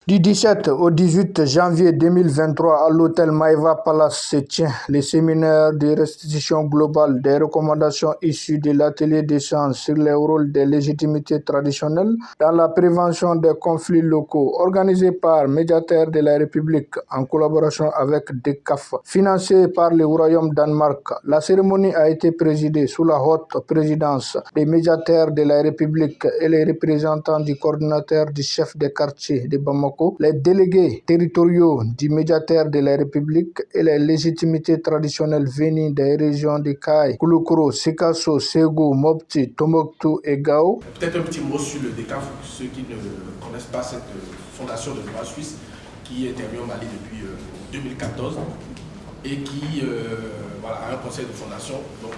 Du 17 au 18 janvier 2023, à l'hôtel Maïva Palace se tient le séminaire de restitution globale des recommandations issues de l'atelier d'échange sur le rôle des légitimités traditionnelles dans la prévention des conflits locaux, organisé par Médiateur de la République en collaboration avec DECAF, financé par le Royaume Danemark. La cérémonie a été présidée sous la haute présidence des Médiateurs de la République et les représentants du coordinateur du chef des quartiers de Bamako, les délégués territoriaux du Médiateur de la République et les légitimités traditionnelles venues des régions de Kaye, Kouloukro, Sikasso, Ségou, Mopti, Tombouctou et Gao. Peut-être un petit mot sur le DECAF, pour ceux qui ne connaissent pas cette fondation de droit suisse qui intervient au Mali depuis 2014 et qui a un conseil de fondation donc,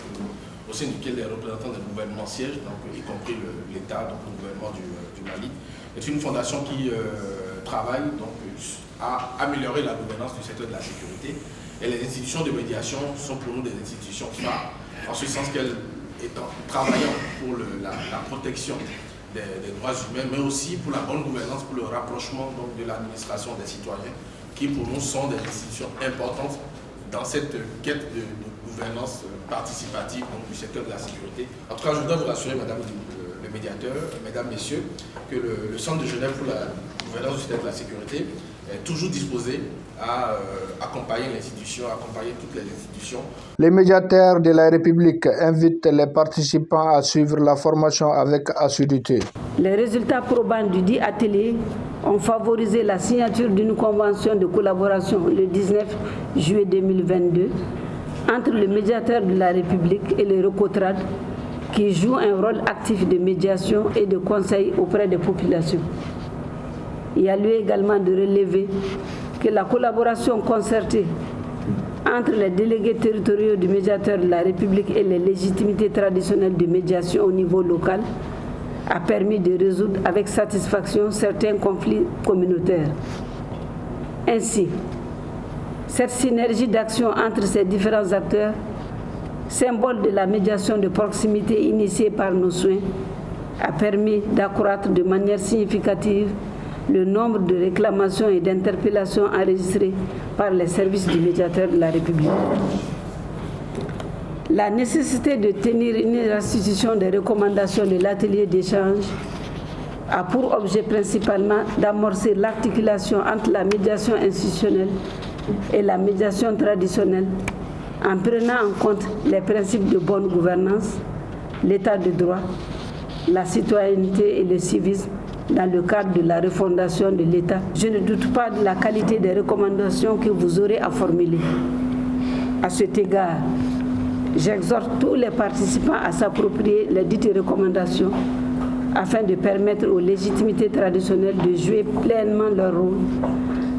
au sein duquel les représentants du gouvernement siègent, donc, y compris l'État, donc le gouvernement du Mali. C'est une fondation qui travaille donc, à améliorer la gouvernance du secteur de la sécurité. Et les institutions de médiation sont pour nous des institutions phares, en ce sens qu'elles travaillant pour la protection des droits humains, mais aussi pour la bonne gouvernance, pour le rapprochement donc, de l'administration des citoyens, qui pour nous sont des institutions importantes dans cette quête de gouvernance participative donc, du secteur de la sécurité. En tout cas, je dois vous rassurer, Madame le médiateur, Mesdames, Messieurs, que le Centre de Genève pour la gouvernance du secteur de la sécurité est toujours disposé à accompagner l'institution, accompagner toutes les institutions. Les médiateurs de la République invitent les participants à suivre la formation avec assiduité. Les résultats probants du dit atelier ont favorisé la signature d'une convention de collaboration le 19 juillet 2022 entre le médiateur de la République et les Recotrades qui jouent un rôle actif de médiation et de conseil auprès des populations. Il y a lieu également de relever que la collaboration concertée entre les délégués territoriaux du médiateur de la République et les légitimités traditionnelles de médiation au niveau local a permis de résoudre avec satisfaction certains conflits communautaires. Ainsi, cette synergie d'action entre ces différents acteurs, symbole de la médiation de proximité initiée par nos soins, a permis d'accroître de manière significative le nombre de réclamations et d'interpellations enregistrées par les services du médiateur de la République. La nécessité de tenir une restitution des recommandations de l'atelier d'échange a pour objet principalement d'amorcer l'articulation entre la médiation institutionnelle et la médiation traditionnelle en prenant en compte les principes de bonne gouvernance, l'état de droit, la citoyenneté et le civisme dans le cadre de la refondation de l'État. Je ne doute pas de la qualité des recommandations que vous aurez à formuler. À cet égard, j'exhorte tous les participants à s'approprier les dites recommandations afin de permettre aux légitimités traditionnelles de jouer pleinement leur rôle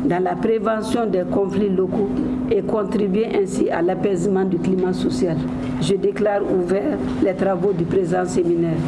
dans la prévention des conflits locaux et contribuer ainsi à l'apaisement du climat social. Je déclare ouvert les travaux du présent séminaire.